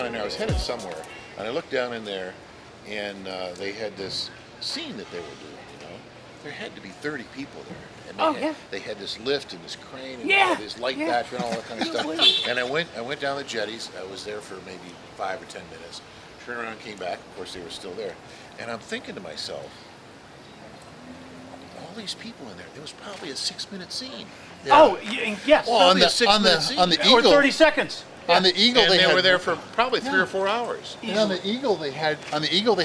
down in there. I was headed somewhere, and I looked down in there, and they had this scene that they were doing. There had to be 30 people there. And they had this lift and this crane and this light battery and all that kind of stuff. And I went down the jetties. I was there for maybe 5 or 10 minutes. Turned around, came back. Of course, they were still there. And I'm thinking to myself, all these people in there. There was probably a 6-minute scene. Yes. Well, on the Eagle, or 30 seconds. On the Eagle, they were there for probably 3 or 4 hours. And on the Eagle, they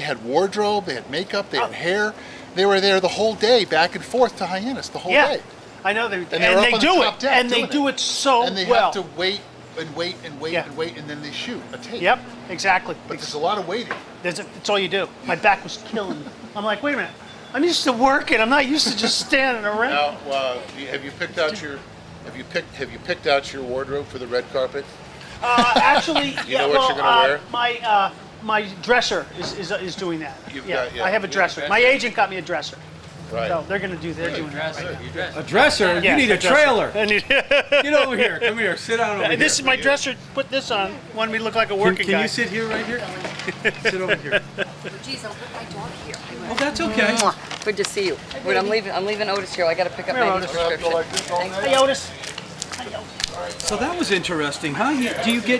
had wardrobe, they had makeup, they had hair. They were there the whole day, back and forth to Hyannis the whole day. I know they do it, and they do it so well. And they have to wait and wait and wait and wait, and then they shoot a tape. Yep, exactly. But there's a lot of waiting. That's all you do. My back was killing me. I'm like, wait a minute. I'm used to working. I'm not used to just standing around. Now, have you picked out your wardrobe for the red carpet? Actually, you know what you're going to wear? My dresser is doing that. I have a dresser. My agent got me a dresser. Right. So they're going to do. They're doing that right now. A dresser? Yeah, you need a trailer. Get over here. Come here. Sit down over here. This is my dresser. Put this on. Wanted me to look like a working guy. Can you sit here, right here? Sit over here. Geez, I'll put my dog here. Oh, that's okay. Good to see you. Wait, I'm leaving Otis here. I got to pick up Maggie's prescription. Thanks. Hey, Otis. So that was interesting, huh?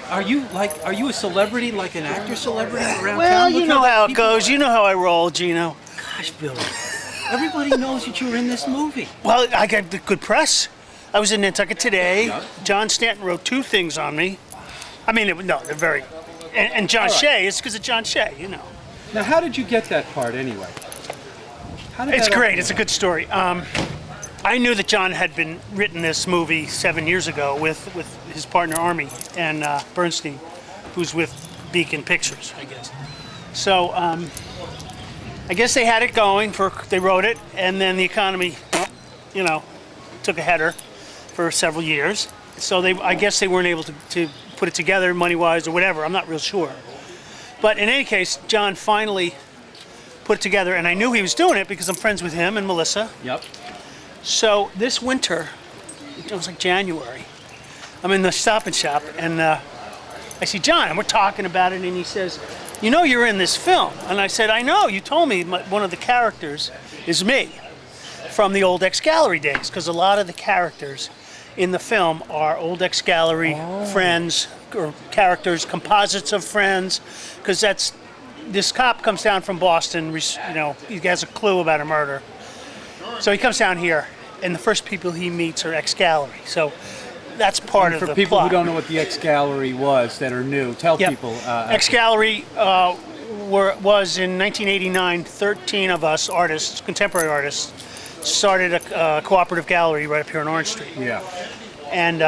Are you a celebrity, like an actor celebrity around Well, town? you know how it goes. You know how I roll, Gino. Gosh, Billy. Everybody knows that you were in this movie. Well, I got the good press. I was in Nantucket Today. Yeah. John Stanton wrote 2 things on me. I mean, they're very... And John Shea, it's because of John Shea, you know. Now, how did you get that part, anyway? It's great. It's a good story. I knew that John had been written this movie 7 years ago with his partner Army and Bernstein, who's with Beacon Pictures, I guess. So I guess they had it going they wrote it, and then the economy, took a header for several years. So I guess they weren't able to put it together money-wise or whatever. I'm not real sure. But in any case, John finally put it together, and I knew he was doing it because I'm friends with him and Melissa. Yep. So this winter, it was like January, I'm in the Stop and Shop, and I see John, and we're talking about it, and he says, you're in this film. And I said, I know, you told me one of the characters is me from the old X-Gallery days, because a lot of the characters in the film are old X-Gallery friends or characters, composites of friends, because this cop comes down from Boston, he has a clue about a murder. So he comes down here, and the first people he meets are X-Gallery. So that's part of the plot. For people who don't know what the X-Gallery was that are new, tell people. X-Gallery was in 1989, 13 of us artists, contemporary artists, started a cooperative gallery right up here on Orange Street. Yeah. And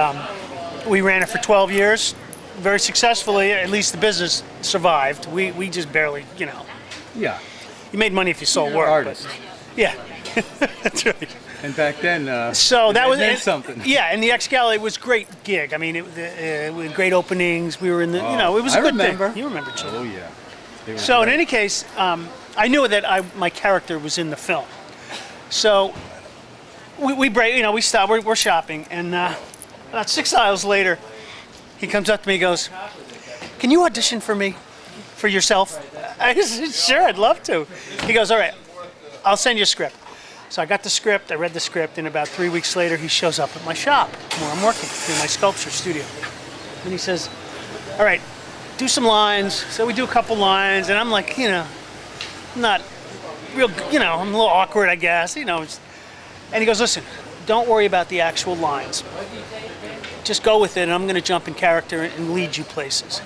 we ran it for 12 years, very successfully. At least the business survived. We just barely, Yeah. You made money if you sold work. Artists. Yeah. That's right. And back then, so that was something. Yeah, and the X-Gallery was a great gig. I mean, it was great openings. We were in the, it was a good thing. You remember, Jim. Oh yeah. So in any case, I knew that my character was in the film. So we break, we stop. We're shopping, and about 6 aisles later, he comes up to me, and goes, "Can you audition for me, for yourself?" I said, "Sure, I'd love to." He goes, "All right, I'll send you a script." So I got the script, I read the script, and about 3 weeks later, he shows up at my shop where I'm working, in my sculpture studio. And he says, all right, do some lines. So we do a couple lines, and I'm like, I'm not real, I'm a little awkward, I guess, And he goes, listen, don't worry about the actual lines. Just go with it, and I'm going to jump in character and lead you places.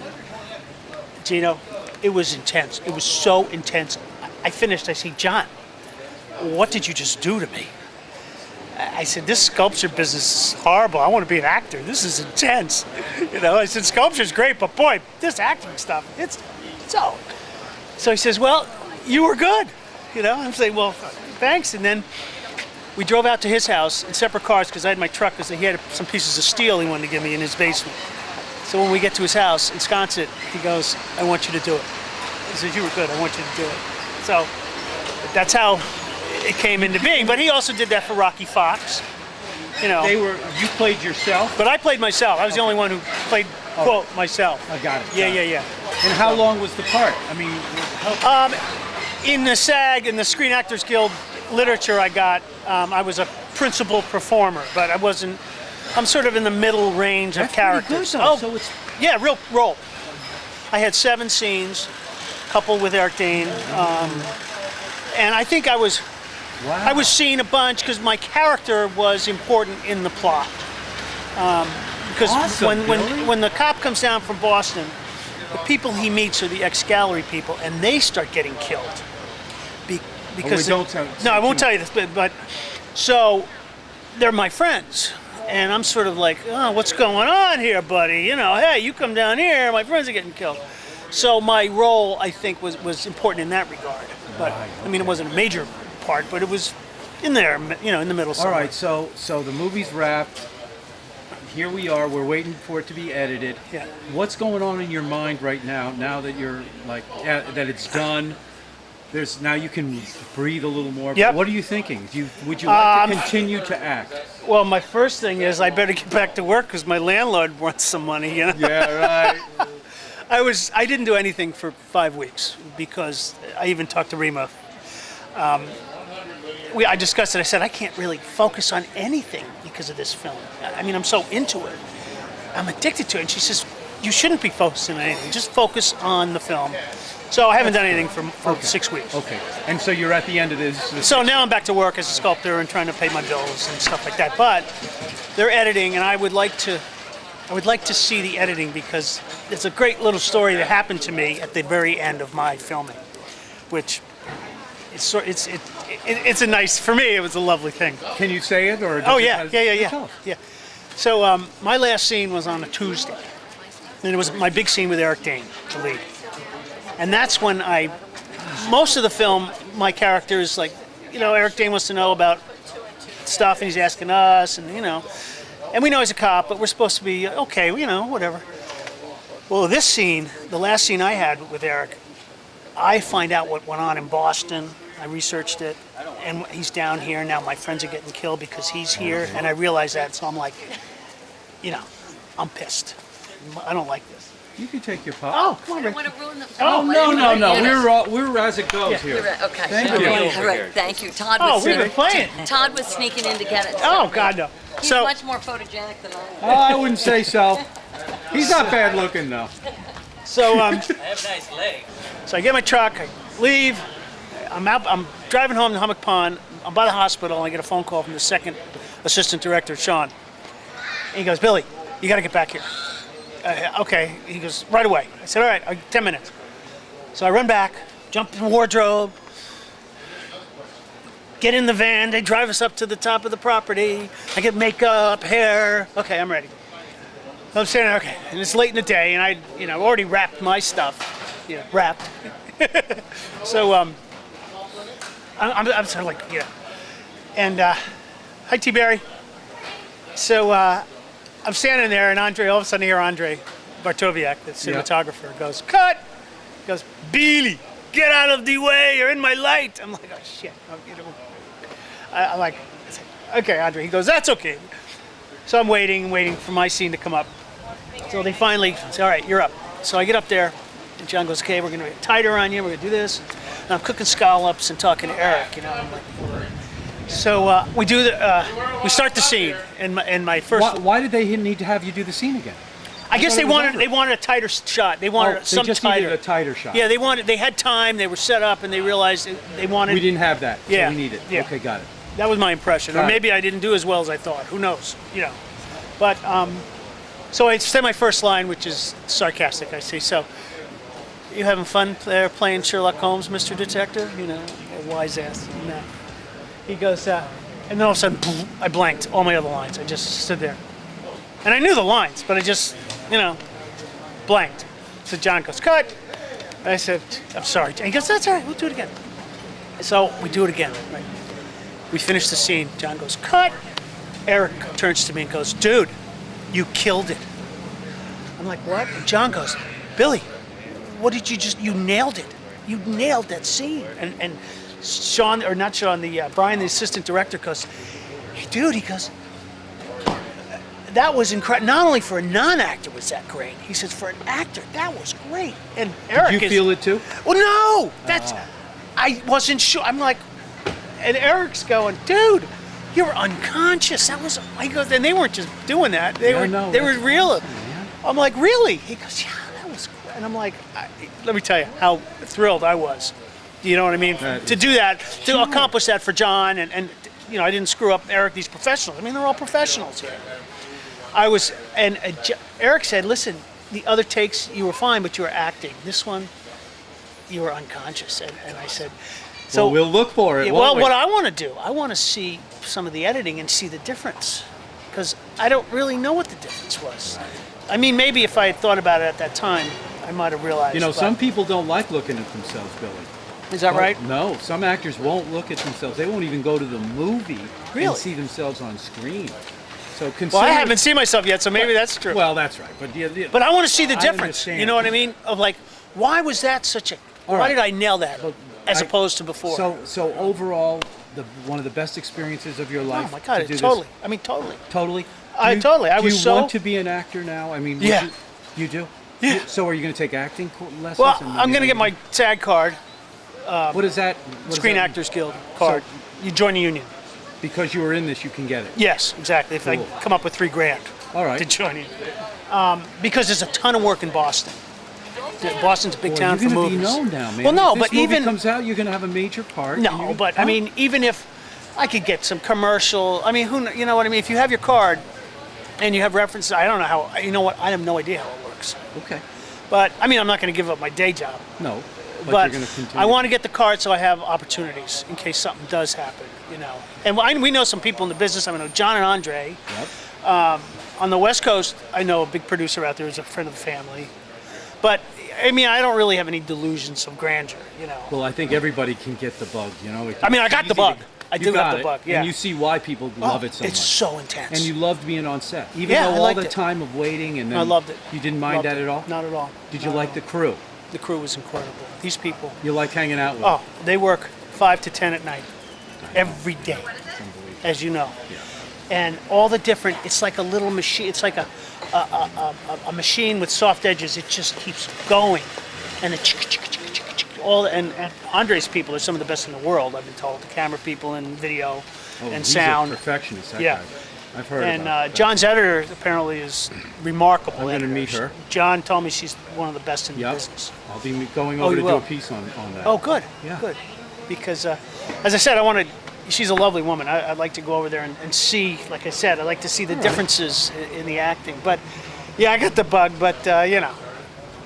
Gino, it was intense. It was so intense. I finished, I said, John, what did you just do to me? I said, this sculpture business is horrible. I want to be an actor. This is intense. I said, sculpture's great, but boy, this acting stuff, it's so. So he says, well, you were good. I'm saying, well, thanks. And then we drove out to his house in separate cars because I had my truck because he had some pieces of steel he wanted to give me in his basement. So when we get to his house, ensconce it, he goes, I want you to do it. He says, you were good. I want you to do it. So that's how it came into being, but he also did that for Rocky Fox. You played yourself? But I played myself. I was the only one who played, quote, myself. I got it. Yeah. And how long was the part? I mean, how, In the SAG, in the Screen Actors Guild literature I got, I was a principal performer, but I wasn't. I'm sort of in the middle range of that's pretty characters. good, though. So it's Yeah, real role. I had 7 scenes, couple with Eric Dane, and I think I was seeing a bunch because my character was important in the plot. Because Awesome, when the cop comes down from Boston, the people he meets are the ex-gallery people, and they start getting killed. Because don't tell. no, I won't tell you this, but so they're my friends. And I'm sort of like, oh, what's going on here, buddy? You know, hey, you come down here, my friends are getting killed. So my role, I think, was important in that regard. But I mean, it wasn't a major part, but it was in there, you know, in the middle. All right, so the movie's wrapped. Here we are. We're waiting for it to be edited. Yeah. What's going on in your mind right now? Now that you're like that it's done. Now you can breathe a little more. Yep. What are you thinking? Would you like to continue to act? Well, my first thing is I better get back to work because my landlord wants some money. You know. Yeah, right. I didn't do anything for 5 weeks because I even talked to Rima. I discussed it. I said I can't really focus on anything because of this film. I mean, I'm so into it. I'm addicted to it. And she says, you shouldn't be focusing on anything. Just focus on the film. So I haven't done anything for 6 weeks. Okay. And so you're at the end of this. So now I'm back to work as a sculptor and trying to pay my bills and stuff like that. But they're editing, and I would like to see the editing because it's a great little story that happened to me at the very end of my filming, which it's a nice, for me it was a lovely thing. Can you say it or? Oh yeah. So my last scene was on a Tuesday, and it was my big scene with Eric Dane, the lead. And that's when most of the film, my character is like, you know, Eric Dane wants to know about stuff, and he's asking us, and you know, and we know he's a cop, but we're supposed to be okay, you know, whatever. Well, this scene, the last scene I had with Eric, I find out what went on in Boston. I researched it, and he's down here now. My friends are getting killed because he's here, and I realize that. So I'm like, you know, I'm pissed. I don't like this. You can take your pop. Oh, come on, I Rick. don't want to ruin the Oh, film. no. We're as it goes here. Okay. Thank you. All right, thank you. Todd Oh, was we've been playing. Todd was sneaking in to get it. Oh, God, no. He's So, much more photogenic than I am. Oh, I wouldn't say so. He's not bad looking though. so, I have nice legs. so I get my truck, I leave. I'm driving home to Hummock Pond. I'm by the hospital, and I get a phone call from the second assistant director, Sean. And he goes, Billy, you got to get back here. Okay. He goes, right away. I said, all right, 10 minutes. So I run back, jump in the wardrobe, get in the van. They drive us up to the top of the property. I get makeup, hair. Okay, I'm ready. I'm saying, okay, and it's late in the day, and I, you know, already wrapped my stuff. You know, wrapped. So, I'm sort of like, you know. And, hi, T. Barry. So, I'm standing there, and Andre, all of a sudden I hear Andre Bartoviak, the cinematographer, goes, cut! He goes, Billy, get out of the way, you're in my light. I'm like, oh, shit. I'm like, okay, Andre. He goes, that's okay. So I'm waiting for my scene to come up. So they finally say, all right, you're up. So I get up there, and John goes, okay, we're going to get tighter on you, we're going to do this. And I'm cooking scallops and talking to Eric, you know. I'm like, so we start the scene, and my first. Why did they need to have you do the scene again? I guess they wanted a tighter shot. They wanted some they just tighter. needed a tighter shot. Yeah, they had time. They were set up, and they realized they wanted. We didn't have that. Yeah, So we need it. yeah. Okay, got it. That was my impression, or Got it. maybe I didn't do as well as I thought. Who knows? You know, but so I say my first line, which is sarcastic. I say, "So, you having fun there playing Sherlock Holmes, Mr. Detective?" You know, a wise ass. No. He goes, and then all of a sudden, I blanked all my other lines. I just stood there, and I knew the lines, but I just, you know, blanked. So John goes, "Cut." I said, "I'm sorry." He goes, "That's all right. We'll do it again." So we do it again. Right? We finish the scene. John goes, cut. Eric turns to me and goes, dude, you killed it. I'm like, what? And John goes, Billy, what did you nailed it. You nailed that scene. And Sean, or not Sean, Brian, the assistant director goes, hey, dude, he goes, that was incredible. Not only for a non-actor was that great. He says for an actor, that was great. And Eric Did you feel it too? Well, no, that's. I wasn't sure. I'm like, and Eric's going, dude, you were unconscious. That was. I go, and they weren't just doing that. They were. No, they were real. Yeah. I'm like, really? He goes, yeah, that was. And I'm like, let me tell you how thrilled I was. You know what I mean? To do that, to accomplish that for John, and you know, I didn't screw up Eric. These professionals. I mean, they're all professionals here. I was, and Eric said, listen, the other takes you were fine, but you were acting. This one, you were unconscious. And I said, so well, we'll look for it. Yeah, well, what I want to do, I want to see some of the editing and see the difference, because I don't really know what the difference was. I mean, maybe if I had thought about it at that time, I might have realized. You know, some people don't like looking at themselves, Billy. Is that right? No, some actors won't look at themselves. They won't even go to the movie Really? and see themselves on screen. So Well, I haven't seen myself yet, so maybe that's true. Well, that's right. But yeah, But I want to see the I difference. understand. You know what I mean? Of like, why was that such a? All Why right. did I nail that as opposed to before? So overall, one of the best experiences of your life. Oh my God! to do Totally. This, I mean, totally. totally. Totally. I do was you so. want to be an actor now? I mean, would Yeah. You do. Yeah. So are you going to take acting lessons? Well, and I'm going to get my SAG card, What is that? Screen Actors Guild card. You join the union. Because you were in this, you can get it. Yes, exactly. If Cool. I come up with $3,000 All right. to join you, because there's a ton of work in Boston. Boston's a big town for you're movies. You're going to be known now, man. Well, no, if this but movie even comes out, you're going to have a major part. and no, you- but I Huh? mean, even if I could get some commercial, I mean, you know what I mean? If you have your card and you have references, I don't know how. You know what? I have no idea how it works. Okay. But I mean, I'm not going to give up my day job. No. But, But you're going to continue. I want to get the card so I have opportunities in case something does happen, you know. And we know some people in the business. I know John and Andre. Yep. On the West Coast, I know a big producer out there who's a friend of the family. But, I mean, I don't really have any delusions of grandeur, you know. Well, I think everybody can get the bug, you know. I mean, I got the bug. I You do got have the it, bug, yeah. And you see why people love it so it's much. so intense. And you loved being on set, even Yeah, I though all liked the it. time of waiting and then I loved it. You didn't mind Loved that it. at all? Not at all. Did you Not like at the all. crew? The crew was incredible. These people, You like hanging out with? oh, they work 5 to 10 at night, every day, them? It's unbelievable. as you know. Yeah. And all the different, it's like a little machine, it's like a machine with soft edges. It just keeps going. And and Andre's people are some of the best in the world, I've been told. The camera people and video Oh, and he's sound. a perfectionist, that Yeah. guy. I've heard And about that. John's editor apparently is remarkable. I'm gonna editor. meet her. John told me she's one of the best in the Yep. business. I'll be going Oh, over you to do will? a piece on that. Oh, good. Yeah. Good. Because, as I said, I want to. She's a lovely woman. I'd like to go over there and see. Like I said, I'd like to see the differences in the acting. But yeah, I got the bug. But you know,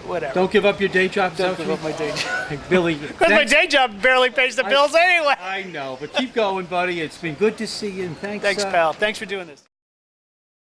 whatever. Don't give up your day job, Don't Sophie. give up my day job. Hey, Billy. Because my thanks- day job barely pays the bills anyway. I know, but keep going, buddy. It's been good to see you, and thanks. Thanks, pal. Thanks for doing this.